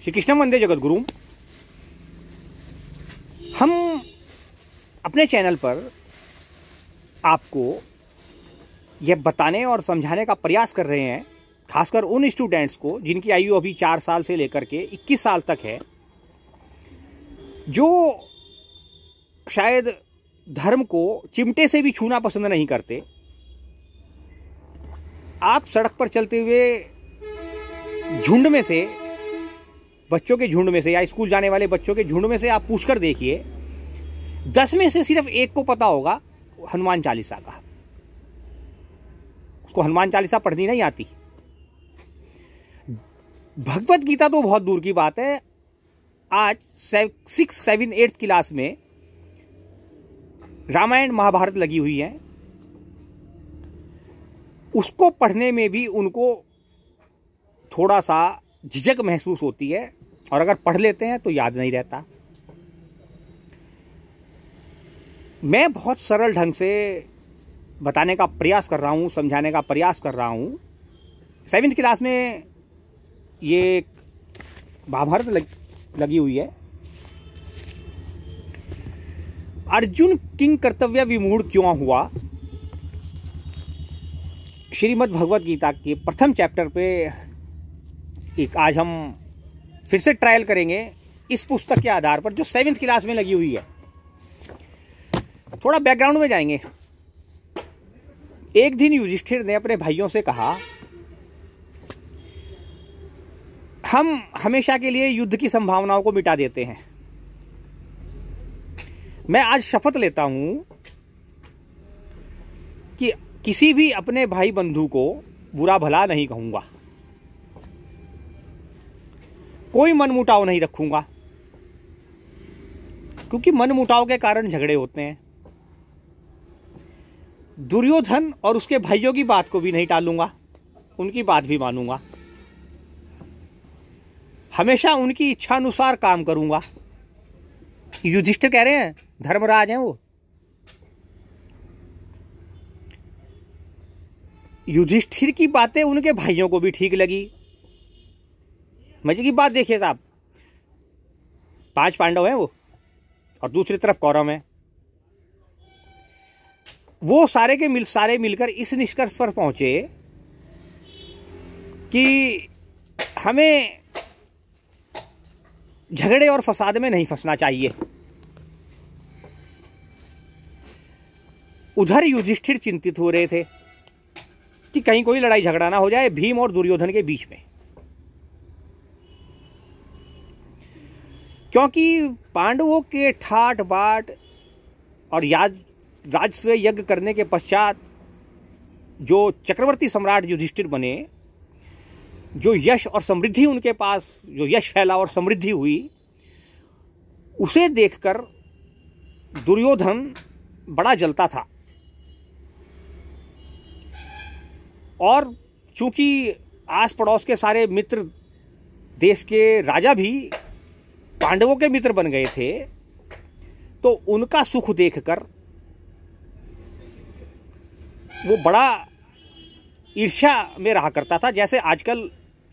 श्री कृष्ण वंदे जगद्गुरु। हम अपने चैनल पर आपको यह बताने और समझाने का प्रयास कर रहे हैं, खासकर उन स्टूडेंट्स को जिनकी आयु अभी 4 साल से लेकर के 21 साल तक है, जो शायद धर्म को चिमटे से भी छूना पसंद नहीं करते। आप सड़क पर चलते हुए झुंड में से, बच्चों के झुंड में से या स्कूल जाने वाले बच्चों के झुंड में से आप पूछकर देखिए, 10 में से सिर्फ एक को पता होगा हनुमान चालीसा का। उसको हनुमान चालीसा पढ़नी नहीं आती। भगवत गीता तो बहुत दूर की बात है। आज 6, 7, 8 क्लास में रामायण महाभारत लगी हुई है। उसको पढ़ने में भी उनको थोड़ा सा झिझक महसूस होती है, और अगर पढ़ लेते हैं तो याद नहीं रहता। मैं बहुत सरल ढंग से बताने का प्रयास कर रहा हूं, समझाने का प्रयास कर रहा हूं। 7th क्लास में ये महाभारत लगी हुई है। अर्जुन किंग कर्तव्य विमूढ़ क्यों हुआ, श्रीमद् भगवत गीता के प्रथम चैप्टर पे एक आज हम फिर से ट्रायल करेंगे इस पुस्तक के आधार पर, जो 7th क्लास में लगी हुई है। थोड़ा बैकग्राउंड में जाएंगे। एक दिन युधिष्ठिर ने अपने भाइयों से कहा, हम हमेशा के लिए युद्ध की संभावनाओं को मिटा देते हैं। मैं आज शपथ लेता हूं कि किसी भी अपने भाई बंधु को बुरा भला नहीं कहूंगा, कोई मनमुटाव नहीं रखूंगा, क्योंकि मनमुटाव के कारण झगड़े होते हैं। दुर्योधन और उसके भाइयों की बात को भी नहीं टालूंगा, उनकी बात भी मानूंगा। हमेशा उनकी इच्छा अनुसार काम करूंगा। युधिष्ठिर कह रहे हैं, धर्मराज हैं वो। युधिष्ठिर की बातें उनके भाइयों को भी ठीक लगी। मजे की बात देखिए साहब, 5 पांडव हैं वो, और दूसरी तरफ कौरव हैं। वो सारे मिलकर इस निष्कर्ष पर पहुंचे कि हमें झगड़े और फसाद में नहीं फंसना चाहिए। उधर युधिष्ठिर चिंतित हो रहे थे कि कहीं कोई लड़ाई झगड़ा ना हो जाए भीम और दुर्योधन के बीच में, क्योंकि पांडवों के ठाट बाट और राजस्व यज्ञ करने के पश्चात जो चक्रवर्ती सम्राट युधिष्ठिर बने, जो यश और समृद्धि उनके पास, जो यश फैला और समृद्धि हुई, उसे देखकर दुर्योधन बड़ा जलता था। और चूंकि आस पड़ोस के सारे मित्र, देश के राजा भी पांडवों के मित्र बन गए थे, तो उनका सुख देखकर वो बड़ा ईर्ष्या में रहा करता था। जैसे आजकल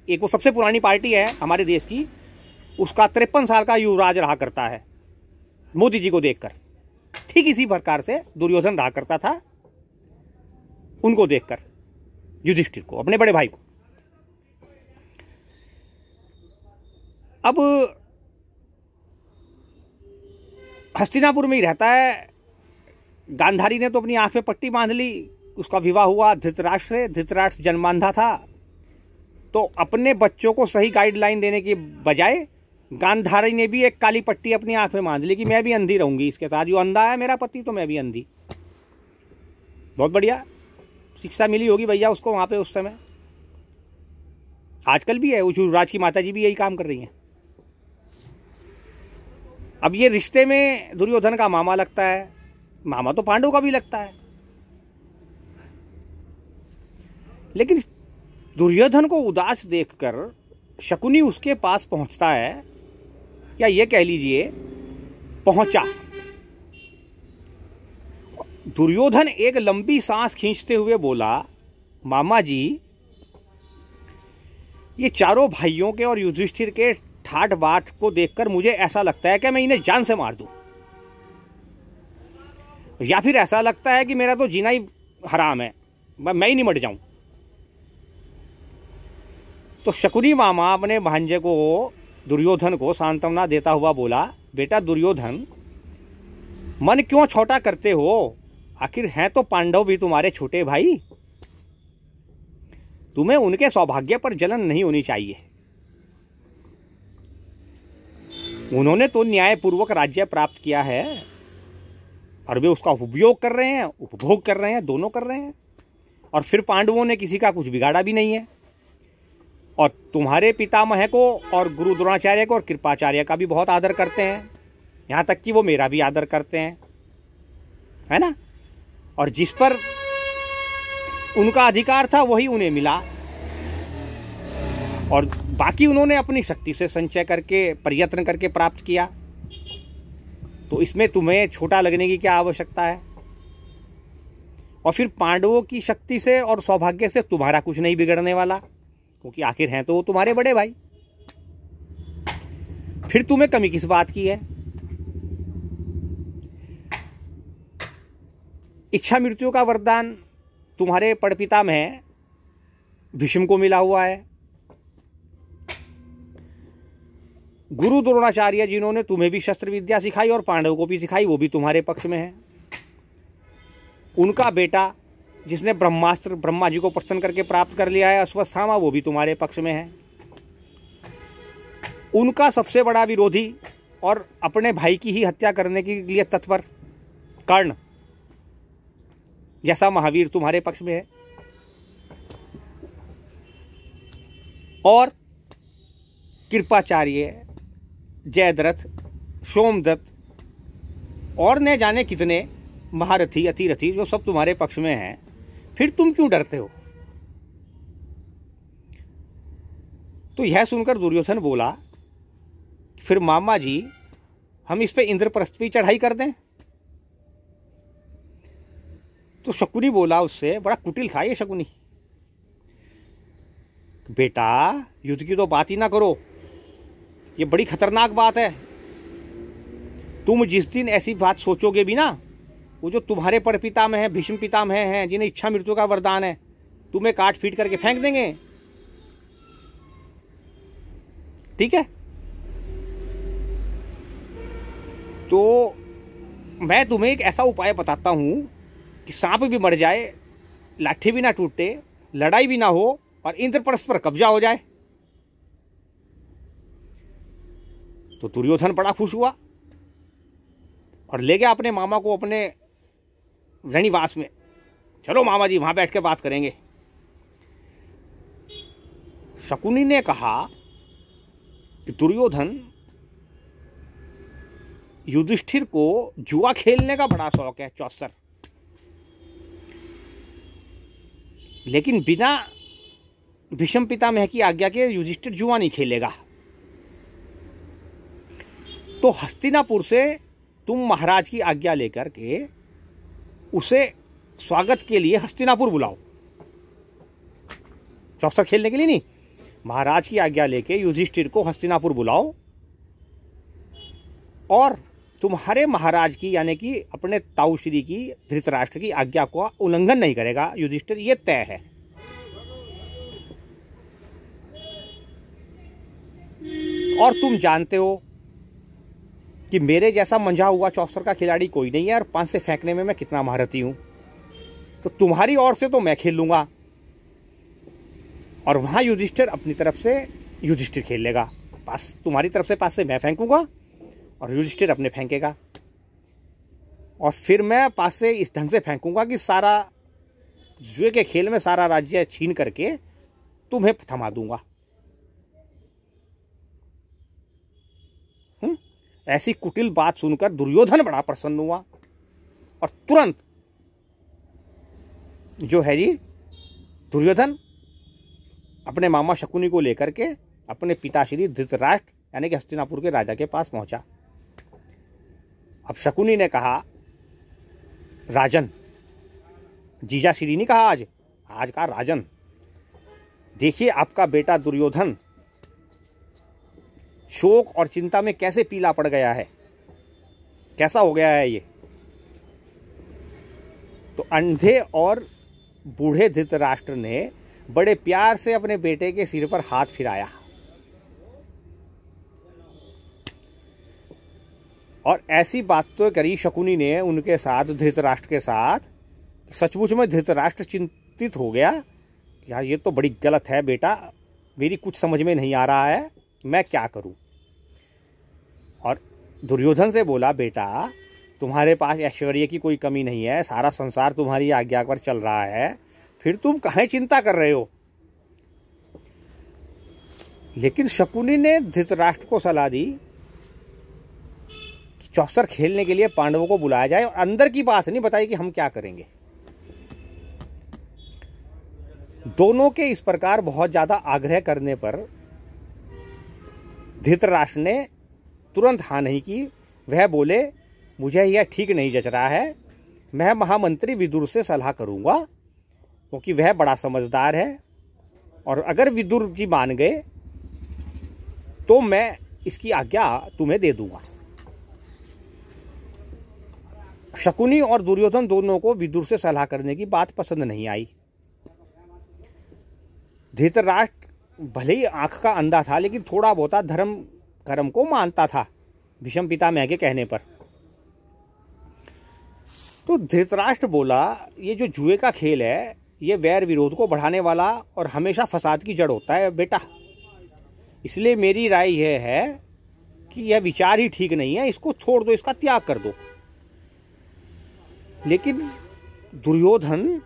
एक वो सबसे पुरानी पार्टी है हमारे देश की, उसका 53 साल का युवराज रहा करता है मोदी जी को देखकर, ठीक इसी प्रकार से दुर्योधन रहा करता था उनको देखकर, युधिष्ठिर को, अपने बड़े भाई को। अब हस्तिनापुर में ही रहता है। गांधारी ने तो अपनी आंख में पट्टी बांध ली, उसका विवाह हुआ धृतराष्ट्र से। धृतराष्ट्र जन्मांधा था, तो अपने बच्चों को सही गाइडलाइन देने की बजाय गांधारी ने भी एक काली पट्टी अपनी आंख में बांध ली कि मैं भी अंधी रहूंगी इसके साथ। जो अंधा है मेरा पति, तो मैं भी अंधी। बहुत बढ़िया शिक्षा मिली होगी भैया उसको वहां पे उस समय। आजकल भी है, युवराज की माता जी भी यही काम कर रही हैं। अब ये रिश्ते में दुर्योधन का मामा लगता है, मामा तो पांडव का भी लगता है। लेकिन दुर्योधन को उदास देखकर शकुनी उसके पास पहुंचता है, या ये कह लीजिए पहुंचा। दुर्योधन एक लंबी सांस खींचते हुए बोला, मामा जी, ये चारों भाइयों के और युधिष्ठिर के ठाट बाट को देखकर मुझे ऐसा लगता है कि मैं इन्हें जान से मार दूं, या फिर ऐसा लगता है कि मेरा तो जीना ही हराम है, मैं ही नहीं मर जाऊं। तो शकुनी मामा अपने भांजे को, दुर्योधन को सांत्वना देता हुआ बोला, बेटा दुर्योधन, मन क्यों छोटा करते हो? आखिर हैं तो पांडव भी तुम्हारे छोटे भाई। तुम्हें उनके सौभाग्य पर जलन नहीं होनी चाहिए। उन्होंने तो न्यायपूर्वक राज्य प्राप्त किया है और वे उसका उपयोग कर रहे हैं, उपभोग कर रहे हैं, दोनों कर रहे हैं। और फिर पांडवों ने किसी का कुछ बिगाड़ा भी नहीं है। और तुम्हारे पितामह को और गुरु द्रोणाचार्य को और कृपाचार्य का भी बहुत आदर करते हैं, यहां तक कि वो मेरा भी आदर करते हैं, है ना। और जिस पर उनका अधिकार था वही उन्हें मिला, और बाकी उन्होंने अपनी शक्ति से संचय करके, प्रयत्न करके प्राप्त किया। तो इसमें तुम्हें छोटा लगने की क्या आवश्यकता है? और फिर पांडवों की शक्ति से और सौभाग्य से तुम्हारा कुछ नहीं बिगड़ने वाला, क्योंकि आखिर हैं तो वो तुम्हारे बड़े भाई। फिर तुम्हें कमी किस बात की है? इच्छा मृत्यु का वरदान तुम्हारे पड़पितामह भीष्म को मिला हुआ है। गुरु द्रोणाचार्य जिन्होंने तुम्हें भी शस्त्र विद्या सिखाई और पांडवों को भी सिखाई, वो भी तुम्हारे पक्ष में है। उनका बेटा जिसने ब्रह्मास्त्र ब्रह्मा जी को प्रसन्न करके प्राप्त कर लिया है, अश्वत्थामा, वो भी तुम्हारे पक्ष में है। उनका सबसे बड़ा विरोधी और अपने भाई की ही हत्या करने के लिए तत्पर कर्ण जैसा महावीर तुम्हारे पक्ष में है। और कृपाचार्य, जयद्रथ, सोमदत्त और न जाने कितने महारथी, अतिरथी, जो सब तुम्हारे पक्ष में हैं। फिर तुम क्यों डरते हो? तो यह सुनकर दुर्योधन बोला, फिर मामा जी हम इस पे इंद्रप्रस्थ पे चढ़ाई कर दें। तो शकुनी बोला उससे, बड़ा कुटिल था ये शकुनी, बेटा युद्ध की तो बात ही ना करो, ये बड़ी खतरनाक बात है। तुम जिस दिन ऐसी बात सोचोगे भी ना, वो जो तुम्हारे परपितामह हैं, भीष्म पितामह हैं, जिन्हें इच्छा मृत्यु का वरदान है, तुम्हें काट पीट करके फेंक देंगे। ठीक है? तो मैं तुम्हें एक ऐसा उपाय बताता हूं कि सांप भी मर जाए, लाठी भी ना टूटे, लड़ाई भी ना हो और इंद्रप्रस्थ पर कब्जा हो जाए। तो दुर्योधन बड़ा खुश हुआ और ले गया अपने मामा को अपने रनिवास में। चलो मामा जी, वहां बैठ के बात करेंगे। शकुनी ने कहा कि दुर्योधन, युधिष्ठिर को जुआ खेलने का बड़ा शौक है, चौसर, लेकिन बिना भीष्म पितामह की आज्ञा के युधिष्ठिर जुआ नहीं खेलेगा। तो हस्तिनापुर से तुम महाराज की आज्ञा लेकर के उसे स्वागत के लिए हस्तिनापुर बुलाओ। चौसर खेलने के लिए नहीं, महाराज की आज्ञा लेके युधिष्ठिर को हस्तिनापुर बुलाओ, और तुम्हारे महाराज की यानी कि अपने ताऊ श्री की, धृतराष्ट्र की आज्ञा को उल्लंघन नहीं करेगा युधिष्ठिर, ये तय है। और तुम जानते हो कि मेरे जैसा मंझा हुआ चौसर का खिलाड़ी कोई नहीं है, और 5 से फेंकने में मैं कितना महारथी हूं। तो तुम्हारी ओर से तो मैं खेल लूंगा, और वहां युधिष्ठिर अपनी तरफ से युधिष्ठिर खेल लेगा। पास तुम्हारी तरफ से 5 से मैं फेंकूंगा और युधिष्ठिर अपने फेंकेगा, और फिर मैं 5 से इस ढंग से फेंकूंगा कि सारा जुए के खेल में सारा राज्य छीन करके तुम्हें थमा दूंगा। ऐसी कुटिल बात सुनकर दुर्योधन बड़ा प्रसन्न हुआ, और तुरंत जो है जी दुर्योधन अपने मामा शकुनी को लेकर के अपने पिताश्री धृतराष्ट्र यानी कि हस्तिनापुर के राजा के पास पहुंचा। अब शकुनी ने कहा, राजन, जीजा श्री नहीं कहा, आज कहा राजन, देखिए आपका बेटा दुर्योधन शोक और चिंता में कैसे पीला पड़ गया है, कैसा हो गया है ये। तो अंधे और बूढ़े धृतराष्ट्र ने बड़े प्यार से अपने बेटे के सिर पर हाथ फिराया और ऐसी बात तो करी शकुनी ने उनके साथ, धृतराष्ट्र के साथ। सचमुच में धृतराष्ट्र चिंतित हो गया, यार ये तो बड़ी गलत है बेटा, मेरी कुछ समझ में नहीं आ रहा है, मैं क्या करूं। और दुर्योधन से बोला, बेटा तुम्हारे पास ऐश्वर्य की कोई कमी नहीं है, सारा संसार तुम्हारी आज्ञा पर चल रहा है, फिर तुम काहे चिंता कर रहे हो। लेकिन शकुनी ने धृतराष्ट्र को सलाह दी कि चौसर खेलने के लिए पांडवों को बुलाया जाए और अंदर की बात नहीं बताई कि हम क्या करेंगे। दोनों के इस प्रकार बहुत ज्यादा आग्रह करने पर धृतराष्ट्र ने तुरंत हाँ नहीं की। वह बोले, मुझे यह ठीक नहीं जच रहा है, मैं महामंत्री विदुर से सलाह करूंगा क्योंकि वह बड़ा समझदार है, और अगर विदुर जी मान गए तो मैं इसकी आज्ञा तुम्हें दे दूंगा। शकुनी और दुर्योधन दोनों को विदुर से सलाह करने की बात पसंद नहीं आई। धृतराष्ट्र भले ही आंख का अंधा था, लेकिन थोड़ा बहुत धर्म कर्म को मानता था भीष्म पितामह के कहने पर। तो धृतराष्ट्र बोला, ये जो जुए का खेल है ये वैर विरोध को बढ़ाने वाला और हमेशा फसाद की जड़ होता है बेटा, इसलिए मेरी राय यह है कि यह विचार ही ठीक नहीं है, इसको छोड़ दो, इसका त्याग कर दो। लेकिन दुर्योधन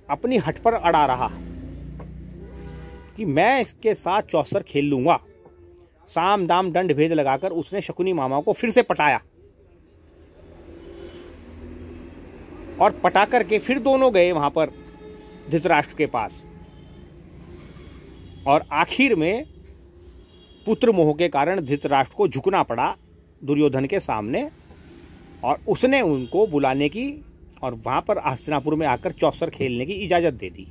अपनी हट पर अड़ा रहा कि मैं इसके साथ चौसर खेल लूंगा। साम दाम दंड भेद लगाकर उसने शकुनी मामा को फिर से पटाया और पटा करके फिर दोनों गए वहां पर धृतराष्ट्र के पास। और आखिर में पुत्र मोह के कारण धृतराष्ट्र को झुकना पड़ा दुर्योधन के सामने, और उसने उनको बुलाने की और वहां पर हस्तिनापुर में आकर चौसर खेलने की इजाजत दे दी,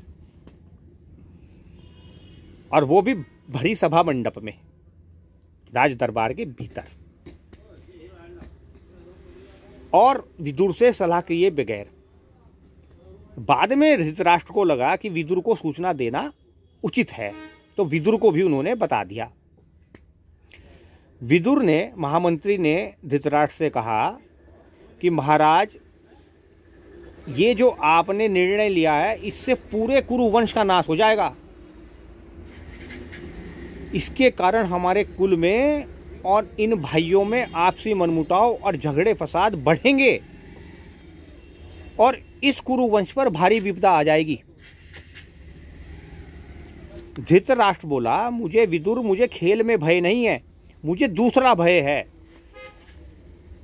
और वो भी भरी सभा मंडप में, राज दरबार के भीतर, और विदुर से सलाह किए बगैर। बाद में धृतराष्ट्र को लगा कि विदुर को सूचना देना उचित है, तो विदुर को भी उन्होंने बता दिया। विदुर ने, महामंत्री ने धृतराष्ट्र से कहा कि महाराज, ये जो आपने निर्णय लिया है इससे पूरे कुरु वंश का नाश हो जाएगा। इसके कारण हमारे कुल में और इन भाइयों में आपसी मनमुटाव और झगड़े फसाद बढ़ेंगे और इस कुरु वंश पर भारी विपदा आ जाएगी। धृतराष्ट्र बोला, मुझे विदुर, मुझे खेल में भय नहीं है, मुझे दूसरा भय है,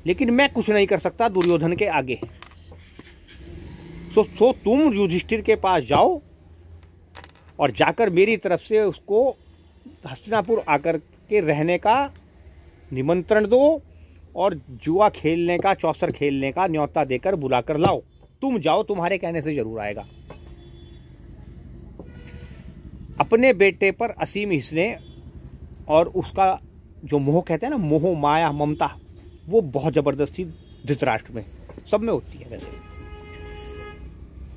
लेकिन मैं कुछ नहीं कर सकता दुर्योधन के आगे। सो तुम युधिष्ठिर के पास जाओ और जाकर मेरी तरफ से उसको हस्तिनापुर आकर के रहने का निमंत्रण दो और जुआ खेलने का, चौसर खेलने का न्योता देकर बुलाकर लाओ। तुम जाओ, तुम्हारे कहने से जरूर आएगा। अपने बेटे पर असीम स्नेह और उसका जो मोह कहते हैं ना, मोह माया ममता, वो बहुत जबरदस्ती धृतराष्ट्र में, सब में होती है वैसे।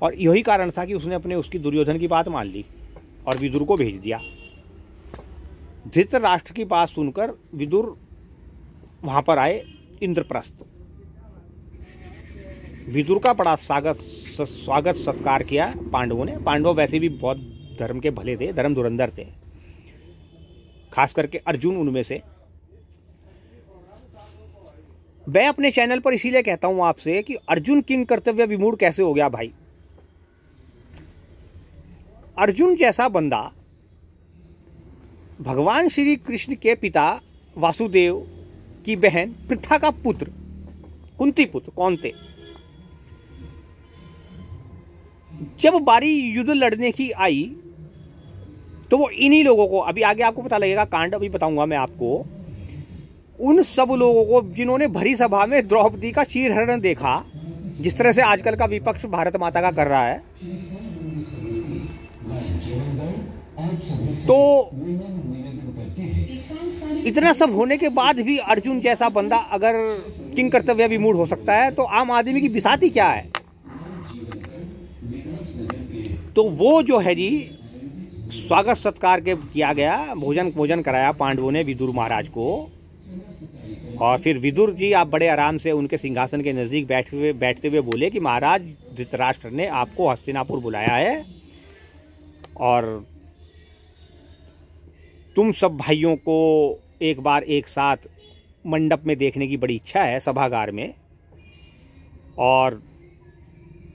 और यही कारण था कि उसने उसकी दुर्योधन की बात मान ली और विदुर को भेज दिया। धृतराष्ट्र की बात सुनकर विदुर वहां पर आए इंद्रप्रस्थ। विदुर का बड़ा स्वागत सत्कार किया पांडवों ने। पांडव वैसे भी बहुत धर्म के भले थे, धर्म धुरंधर थे, खास करके अर्जुन उनमें से। मैं अपने चैनल पर इसीलिए कहता हूं आपसे कि अर्जुन किंग कर्तव्य विमूढ़ कैसे हो गया भाई। अर्जुन जैसा बंदा भगवान श्री कृष्ण के पिता वासुदेव की बहन पृथा का पुत्र, कुंती पुत्र कौन्ते, जब बारी युद्ध लड़ने की आई तो वो इन्हीं लोगों को, अभी आगे आपको पता लगेगा, कांड अभी बताऊंगा मैं आपको, उन सब लोगों को जिन्होंने भरी सभा में द्रौपदी का चीरहरण देखा, जिस तरह से आजकल का विपक्ष भारत माता का कर रहा है, तो इतना सब होने के बाद भी अर्जुन जैसा बंदा अगर किंग कर्तव्य विमूढ़ हो सकता है तो आम आदमी की बिसाती क्या है। तो वो जो है जी स्वागत सत्कार के किया गया, भोजन कराया पांडवों ने विदुर महाराज को। और फिर विदुर जी आप बड़े आराम से उनके सिंहासन के नजदीक बैठते हुए बोले कि महाराज धृतराष्ट्र ने आपको हस्तिनापुर बुलाया है और तुम सब भाइयों को एक बार एक साथ मंडप में देखने की बड़ी इच्छा है, सभागार में। और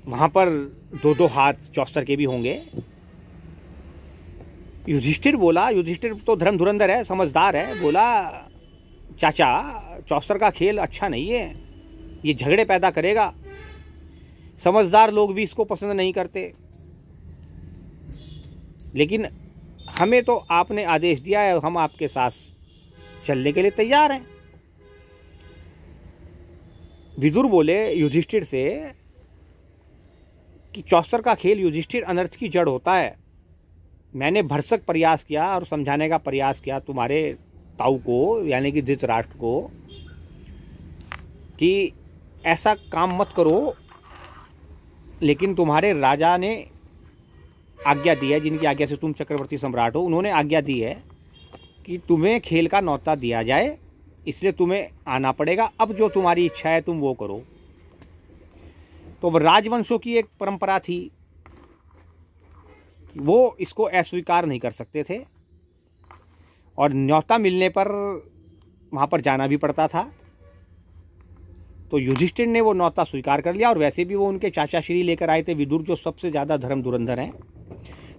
वहां पर 2-2 हाथ चौस्तर के भी होंगे। युधिष्ठिर बोला, युधिष्ठिर तो धर्म धुरंधर है, समझदार है, बोला चाचा चौस्तर का खेल अच्छा नहीं है, ये झगड़े पैदा करेगा, समझदार लोग भी इसको पसंद नहीं करते। लेकिन हमें तो आपने आदेश दिया है, हम आपके साथ चलने के लिए तैयार हैं। विदुर बोले युधिष्ठिर से कि चौस्तर का खेल युधिष्ठिर अनर्थ की जड़ होता है। मैंने भरसक प्रयास किया और समझाने का प्रयास किया तुम्हारे ताऊ को, यानी कि धृतराष्ट्र को, कि ऐसा काम मत करो। लेकिन तुम्हारे राजा ने आज्ञा दी है, जिनकी आज्ञा से तुम चक्रवर्ती सम्राट हो, उन्होंने आज्ञा दी है कि तुम्हें खेल का न्योता दिया जाए, इसलिए तुम्हें आना पड़ेगा। अब जो तुम्हारी इच्छा है तुम वो करो। तो राजवंशों की एक परंपरा थी, वो इसको अस्वीकार नहीं कर सकते थे और न्योता मिलने पर वहां पर जाना भी पड़ता था। तो युधिष्ठिर ने वो न्योता स्वीकार कर लिया। और वैसे भी वो उनके चाचा श्री लेकर आए थे, विदुर, जो सबसे ज्यादा धर्म धुरंधर हैं,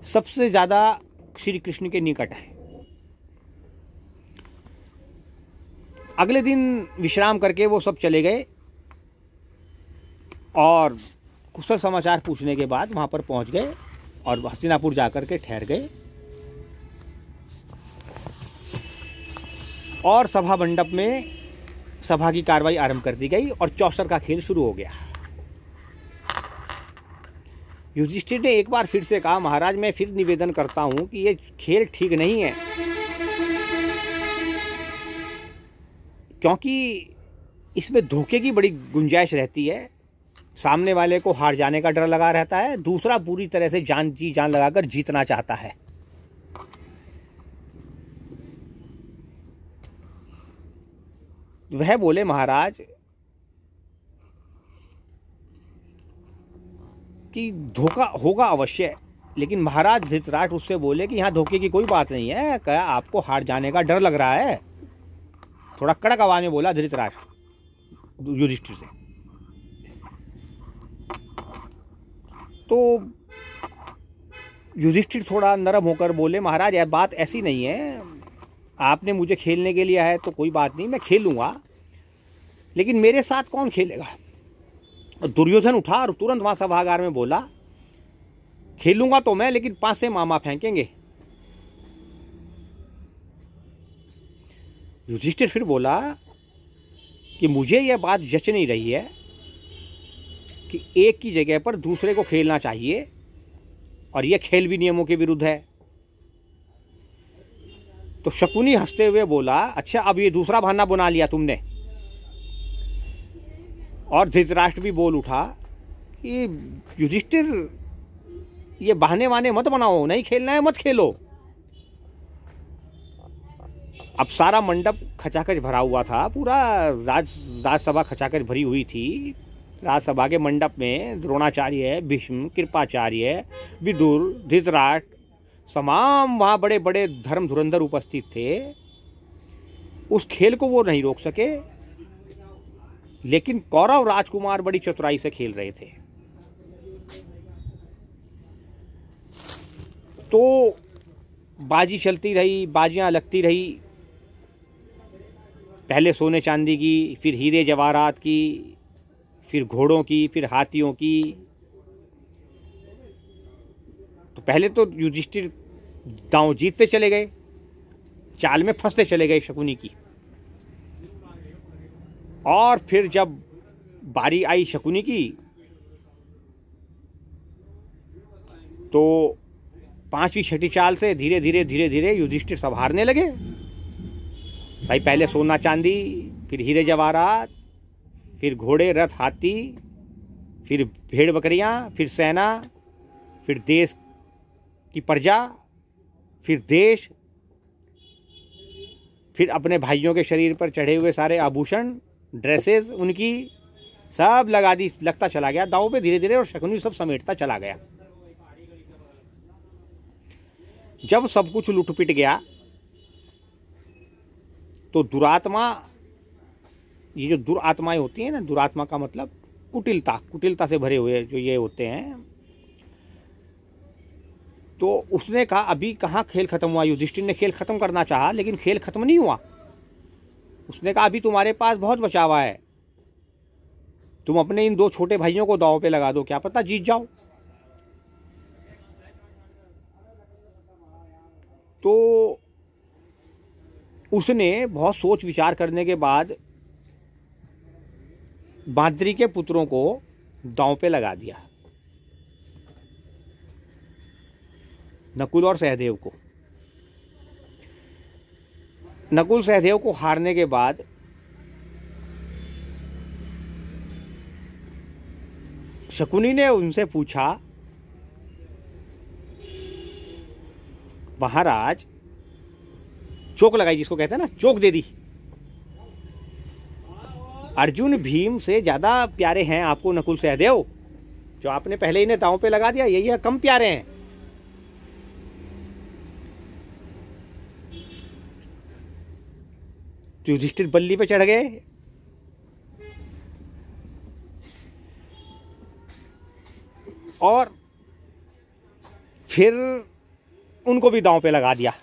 सबसे ज्यादा श्री कृष्ण के निकट है। अगले दिन विश्राम करके वो सब चले गए और कुशल समाचार पूछने के बाद वहां पर पहुंच गए और हस्तिनापुर जाकर के ठहर गए। और सभा मंडप में सभा की कार्रवाई आरंभ कर दी गई और चौस्तर का खेल शुरू हो गया। युधिष्ठिर ने एक बार फिर से कहा, महाराज मैं फिर निवेदन करता हूं कि ये खेल ठीक नहीं है, क्योंकि इसमें धोखे की बड़ी गुंजाइश रहती है। सामने वाले को हार जाने का डर लगा रहता है, दूसरा पूरी तरह से जान लगाकर जीतना चाहता है। वह बोले महाराज कि धोखा होगा अवश्य, लेकिन महाराज धृतराष्ट्र उससे बोले कि यहां धोखे की कोई बात नहीं है, क्या आपको हार जाने का डर लग रहा है? थोड़ा कड़क आवाज में बोला धृतराष्ट्र युधिष्ठिर से। तो युधिष्ठिर थोड़ा नरम होकर बोले, महाराज यह बात ऐसी नहीं है, आपने मुझे खेलने के लिए है तो कोई बात नहीं, मैं खेलूंगा, लेकिन मेरे साथ कौन खेलेगा? और दुर्योधन उठा और तुरंत वहां सभागार में बोला, खेलूंगा तो मैं, लेकिन 5 से मामा फेंकेंगे। युधिष्ठिर फिर बोला कि मुझे यह बात जच नहीं रही है कि एक की जगह पर दूसरे को खेलना चाहिए, और यह खेल भी नियमों के विरुद्ध है। तो शकुनी हंसते हुए बोला, अच्छा अब ये दूसरा बहाना बना लिया तुमने। और धृतराष्ट्र भी बोल उठा कि युधिष्ठिर ये बहाने वाने मत बनाओ, नहीं खेलना है मत खेलो। अब सारा मंडप खचाखच भरा हुआ था, पूरा राजसभा खचाखच भरी हुई थी। राजसभा के मंडप में द्रोणाचार्य, भीष्म, कृपाचार्य, विदुर, धृतराष्ट्र, तमाम वहां बड़े बड़े धर्म धुरंधर उपस्थित थे। उस खेल को वो नहीं रोक सके, लेकिन कौरव राजकुमार बड़ी चतुराई से खेल रहे थे। तो बाजी चलती रही, बाजियां लगती रही, पहले सोने चांदी की, फिर हीरे जवाहरात की, फिर घोड़ों की, फिर हाथियों की। तो पहले तो युधिष्ठिर दांव जीतते चले गए, चाल में फंसते चले गए शकुनी की। और फिर जब बारी आई शकुनी की तो 5वीं 6ठी चाल से धीरे धीरे युधिष्ठिर संभारने लगे। भाई पहले सोना चांदी, फिर हीरे जवाहरात, फिर घोड़े रथ हाथी, फिर भेड़ बकरियां, फिर सेना, फिर देश की प्रजा, फिर देश, फिर अपने भाइयों के शरीर पर चढ़े हुए सारे आभूषण, ड्रेसेस उनकी सब लगता चला गया दांव पे धीरे धीरे, और शकुनी सब समेटता चला गया। जब सब कुछ लुट पिट गया तो दुरात्मा, ये जो दुरात्माएं होती हैं ना, दुरात्मा का मतलब कुटिलता से भरे हुए जो ये होते हैं, तो उसने कहा अभी कहाँ खेल खत्म हुआ। युधिष्ठिर ने खेल खत्म करना चाहा लेकिन खेल खत्म नहीं हुआ। उसने कहा अभी तुम्हारे पास बहुत बचा हुआ है, तुम अपने इन 2 छोटे भाइयों को दांव पे लगा दो, क्या पता जीत जाओ। तो उसने बहुत सोच विचार करने के बाद माद्री के पुत्रों को दांव पे लगा दिया, नकुल और सहदेव को। नकुल सहदेव को हारने के बाद शकुनी ने उनसे पूछा, महाराज चोक लगाई, जिसको कहते हैं ना, चोक दे दी। अर्जुन भीम से ज्यादा प्यारे हैं आपको नकुल सहदेव, जो आपने पहले इन्हें दांव पे लगा दिया, यही कम प्यारे हैं। युधिष्ठिर बल्ली पे चढ़ गए और फिर उनको भी दांव पे लगा दिया।